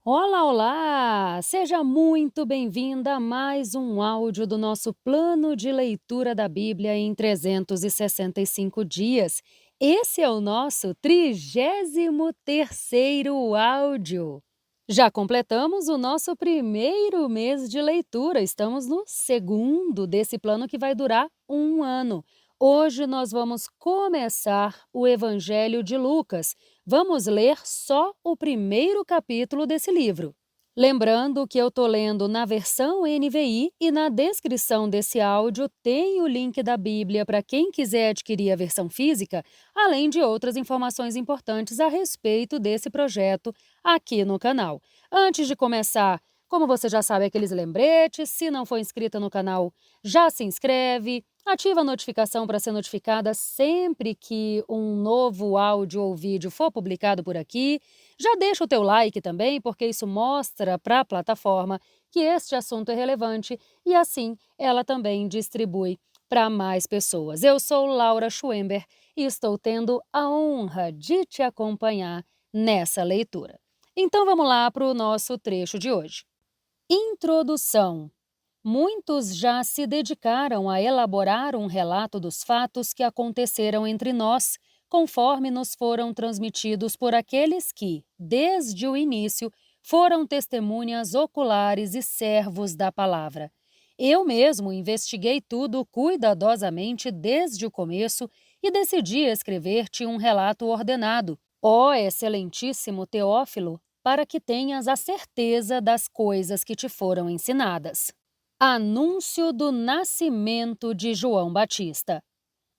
Olá, olá! Seja muito bem-vinda a mais um áudio do nosso plano de leitura da Bíblia em 365 dias. Esse é o nosso 33º áudio. Já completamos o nosso primeiro mês de leitura. Estamos no segundo desse plano que vai durar um ano. Hoje nós vamos começar o Evangelho de Lucas. Vamos ler só o primeiro capítulo desse livro. Lembrando que eu estou lendo na versão NVI e na descrição desse áudio tem o link da Bíblia para quem quiser adquirir a versão física, além de outras informações importantes a respeito desse projeto aqui no canal. Antes de começar, como você já sabe, aqueles lembretes, se não for inscrita no canal, já se inscreve, ativa a notificação para ser notificada sempre que um novo áudio ou vídeo for publicado por aqui. Já deixa o teu like também, porque isso mostra para a plataforma que este assunto é relevante e assim ela também distribui para mais pessoas. Eu sou Laura Schwember e estou tendo a honra de te acompanhar nessa leitura. Então vamos lá para o nosso trecho de hoje. Introdução. Muitos já se dedicaram a elaborar um relato dos fatos que aconteceram entre nós, conforme nos foram transmitidos por aqueles que, desde o início, foram testemunhas oculares e servos da palavra. Eu mesmo investiguei tudo cuidadosamente desde o começo e decidi escrever-te um relato ordenado, ó excelentíssimo Teófilo, para que tenhas a certeza das coisas que te foram ensinadas. Anúncio do nascimento de João Batista.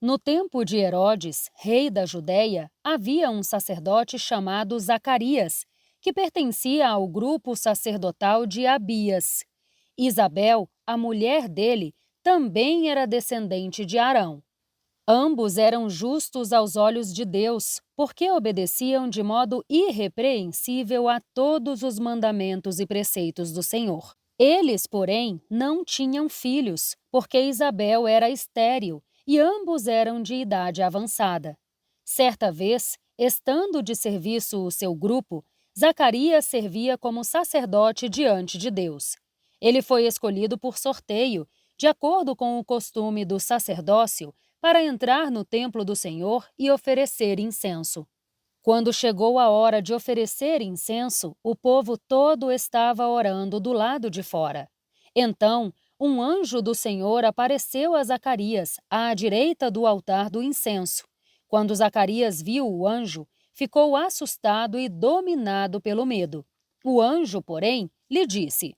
No tempo de Herodes, rei da Judéia, havia um sacerdote chamado Zacarias, que pertencia ao grupo sacerdotal de Abias. Isabel, a mulher dele, também era descendente de Arão. Ambos eram justos aos olhos de Deus, porque obedeciam de modo irrepreensível a todos os mandamentos e preceitos do Senhor. Eles, porém, não tinham filhos, porque Isabel era estéril e ambos eram de idade avançada. Certa vez, estando de serviço o seu grupo, Zacarias servia como sacerdote diante de Deus. Ele foi escolhido por sorteio, de acordo com o costume do sacerdócio, para entrar no templo do Senhor e oferecer incenso. Quando chegou a hora de oferecer incenso, o povo todo estava orando do lado de fora. Então, um anjo do Senhor apareceu a Zacarias, à direita do altar do incenso. Quando Zacarias viu o anjo, ficou assustado e dominado pelo medo. O anjo, porém, lhe disse: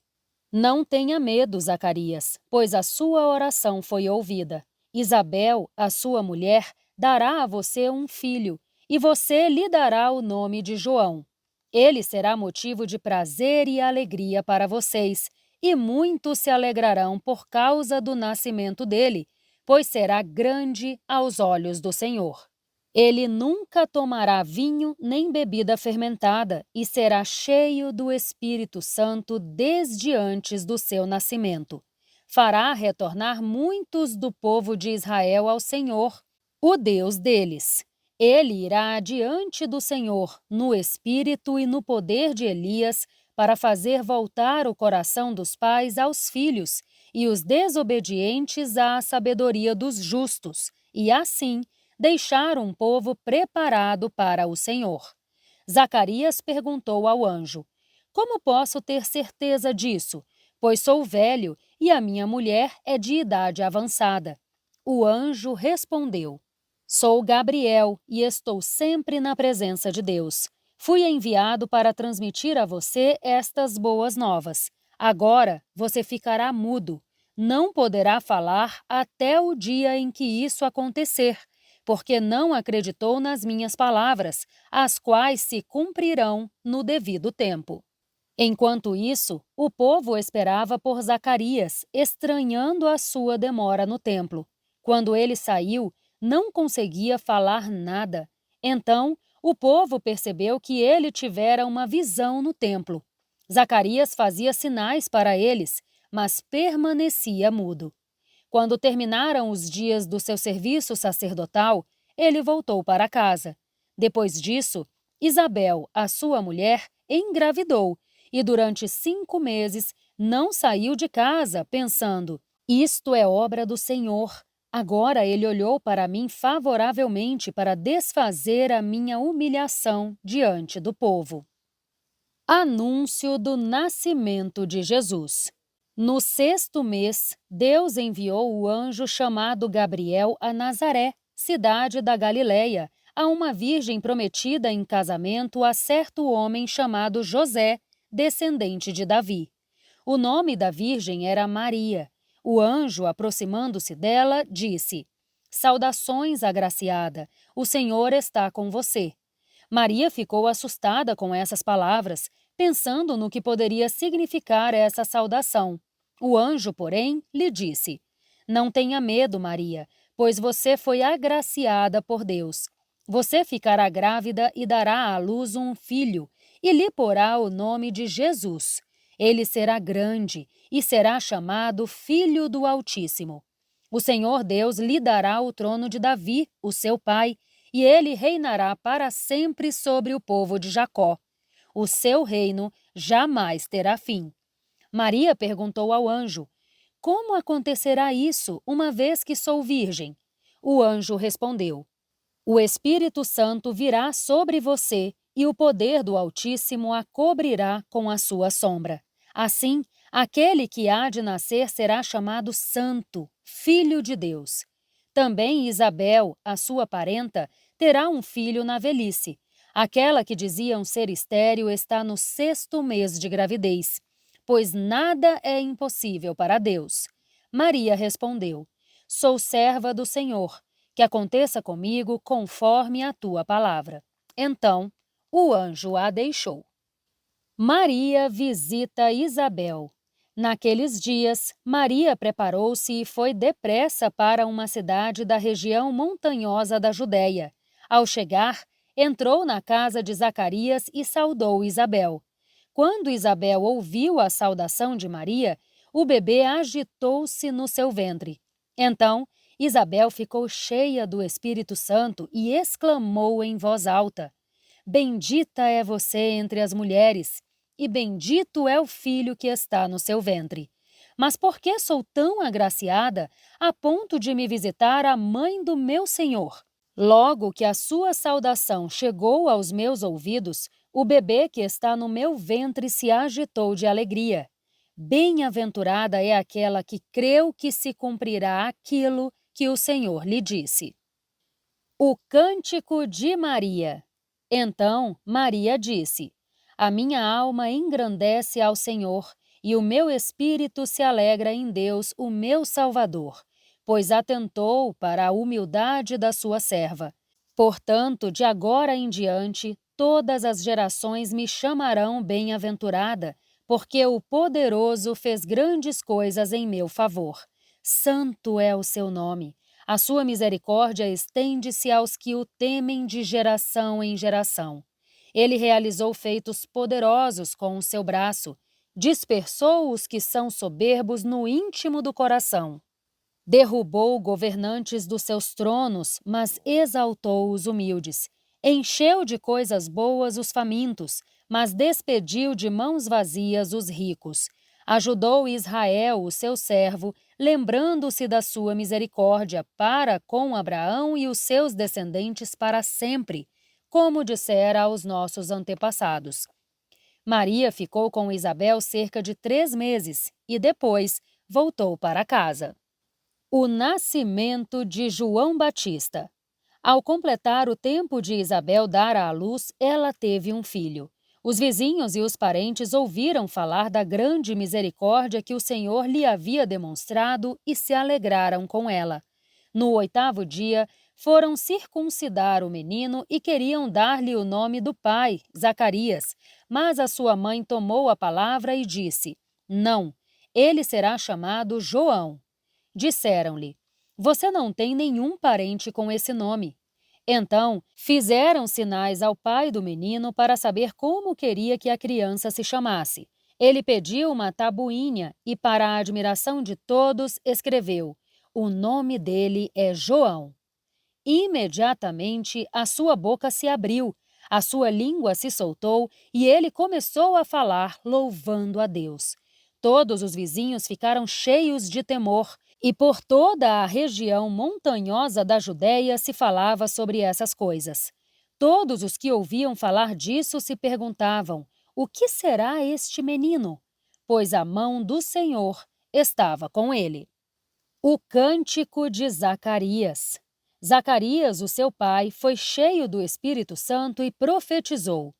Não tenha medo, Zacarias, pois a sua oração foi ouvida. Isabel, a sua mulher, dará a você um filho, e você lhe dará o nome de João. Ele será motivo de prazer e alegria para vocês, e muitos se alegrarão por causa do nascimento dele, pois será grande aos olhos do Senhor. Ele nunca tomará vinho nem bebida fermentada e será cheio do Espírito Santo desde antes do seu nascimento. Fará retornar muitos do povo de Israel ao Senhor, o Deus deles. Ele irá adiante do Senhor, no espírito e no poder de Elias, para fazer voltar o coração dos pais aos filhos e os desobedientes à sabedoria dos justos, e assim deixar um povo preparado para o Senhor. Zacarias perguntou ao anjo: Como posso ter certeza disso? Pois sou velho e a minha mulher é de idade avançada. O anjo respondeu: Sou Gabriel e estou sempre na presença de Deus. Fui enviado para transmitir a você estas boas novas. Agora você ficará mudo. Não poderá falar até o dia em que isso acontecer, porque não acreditou nas minhas palavras, as quais se cumprirão no devido tempo. Enquanto isso, o povo esperava por Zacarias, estranhando a sua demora no templo. Quando ele saiu, não conseguia falar nada. Então, o povo percebeu que ele tivera uma visão no templo. Zacarias fazia sinais para eles, mas permanecia mudo. Quando terminaram os dias do seu serviço sacerdotal, ele voltou para casa. Depois disso, Isabel, a sua mulher, engravidou e durante 5 meses não saiu de casa, pensando: isto é obra do Senhor. Agora ele olhou para mim favoravelmente para desfazer a minha humilhação diante do povo. Anúncio do nascimento de Jesus. No 6º mês, Deus enviou o anjo chamado Gabriel a Nazaré, cidade da Galileia, a uma virgem prometida em casamento a certo homem chamado José, descendente de Davi. O nome da virgem era Maria. O anjo, aproximando-se dela, disse: Saudações, agraciada, o Senhor está com você. Maria ficou assustada com essas palavras, pensando no que poderia significar essa saudação. O anjo, porém, lhe disse: Não tenha medo, Maria, pois você foi agraciada por Deus. Você ficará grávida e dará à luz um filho, e lhe porá o nome de Jesus. Ele será grande e será chamado Filho do Altíssimo. O Senhor Deus lhe dará o trono de Davi, o seu pai, e ele reinará para sempre sobre o povo de Jacó. O seu reino jamais terá fim. Maria perguntou ao anjo: Como acontecerá isso, uma vez que sou virgem? O anjo respondeu: O Espírito Santo virá sobre você e o poder do Altíssimo a cobrirá com a sua sombra. Assim, aquele que há de nascer será chamado Santo, Filho de Deus. Também Isabel, a sua parenta, terá um filho na velhice. Aquela que diziam ser estéril está no 6º mês de gravidez, pois nada é impossível para Deus. Maria respondeu: Sou serva do Senhor, que aconteça comigo conforme a tua palavra. Então, o anjo a deixou. Maria visita Isabel. Naqueles dias, Maria preparou-se e foi depressa para uma cidade da região montanhosa da Judéia. Ao chegar, entrou na casa de Zacarias e saudou Isabel. Quando Isabel ouviu a saudação de Maria, o bebê agitou-se no seu ventre. Então, Isabel ficou cheia do Espírito Santo e exclamou em voz alta: Bendita é você entre as mulheres, e bendito é o filho que está no seu ventre. Mas por que sou tão agraciada a ponto de me visitar a mãe do meu Senhor? Logo que a sua saudação chegou aos meus ouvidos, o bebê que está no meu ventre se agitou de alegria. Bem-aventurada é aquela que creu que se cumprirá aquilo que o Senhor lhe disse. O Cântico de Maria. Então Maria disse: A minha alma engrandece ao Senhor, e o meu espírito se alegra em Deus, o meu Salvador, pois atentou para a humildade da sua serva. Portanto, de agora em diante, todas as gerações me chamarão bem-aventurada, porque o Poderoso fez grandes coisas em meu favor. Santo é o seu nome. A sua misericórdia estende-se aos que o temem de geração em geração. Ele realizou feitos poderosos com o seu braço, dispersou os que são soberbos no íntimo do coração. Derrubou governantes dos seus tronos, mas exaltou os humildes. Encheu de coisas boas os famintos, mas despediu de mãos vazias os ricos. Ajudou Israel, o seu servo, lembrando-se da sua misericórdia para com Abraão e os seus descendentes para sempre, como dissera aos nossos antepassados. Maria ficou com Isabel cerca de 3 meses e depois voltou para casa. O nascimento de João Batista. Ao completar o tempo de Isabel dar à luz, ela teve um filho. Os vizinhos e os parentes ouviram falar da grande misericórdia que o Senhor lhe havia demonstrado e se alegraram com ela. No 8º dia, foram circuncidar o menino e queriam dar-lhe o nome do pai, Zacarias, mas a sua mãe tomou a palavra e disse: Não, ele será chamado João. Disseram-lhe: Você não tem nenhum parente com esse nome. Então, fizeram sinais ao pai do menino para saber como queria que a criança se chamasse. Ele pediu uma tabuinha e, para a admiração de todos, escreveu: O nome dele é João. Imediatamente, a sua boca se abriu. A sua língua se soltou e ele começou a falar, louvando a Deus. Todos os vizinhos ficaram cheios de temor, e por toda a região montanhosa da Judéia se falava sobre essas coisas. Todos os que ouviam falar disso se perguntavam: o que será este menino? Pois a mão do Senhor estava com ele. O cântico de Zacarias. Zacarias, o seu pai, foi cheio do Espírito Santo e profetizou: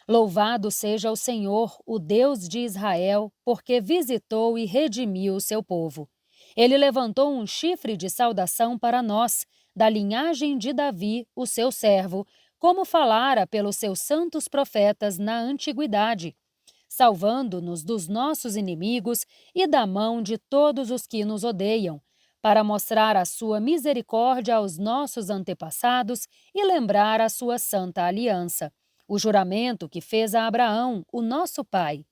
Louvado seja o Senhor, o Deus de Israel, porque visitou e redimiu o seu povo. Ele levantou um chifre de saudação para nós, da linhagem de Davi, o seu servo, como falara pelos seus santos profetas na antiguidade, salvando-nos dos nossos inimigos e da mão de todos os que nos odeiam, para mostrar a sua misericórdia aos nossos antepassados e lembrar a sua santa aliança, o juramento que fez a Abraão, o nosso pai,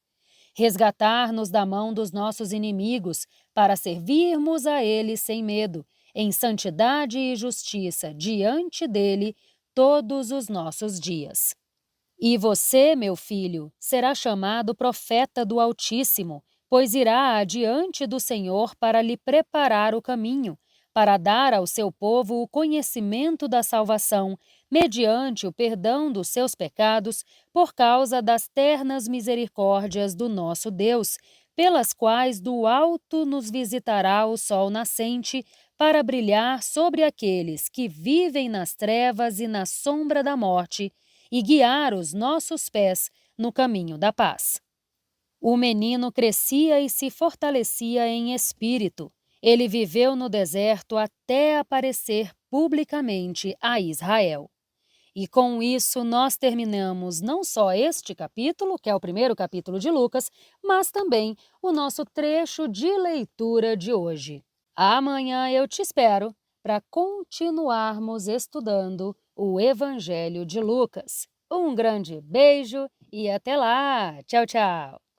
resgatar-nos da mão dos nossos inimigos, para servirmos a ele sem medo, em santidade e justiça diante dele todos os nossos dias. E você, meu filho, será chamado profeta do Altíssimo, pois irá adiante do Senhor para lhe preparar o caminho, para dar ao seu povo o conhecimento da salvação, mediante o perdão dos seus pecados, por causa das ternas misericórdias do nosso Deus, pelas quais do alto nos visitará o sol nascente, para brilhar sobre aqueles que vivem nas trevas e na sombra da morte, e guiar os nossos pés no caminho da paz. O menino crescia e se fortalecia em espírito. Ele viveu no deserto até aparecer publicamente a Israel. E com isso nós terminamos não só este capítulo, que é o primeiro capítulo de Lucas, mas também o nosso trecho de leitura de hoje. Amanhã eu te espero para continuarmos estudando o Evangelho de Lucas. Um grande beijo e até lá! Tchau, tchau!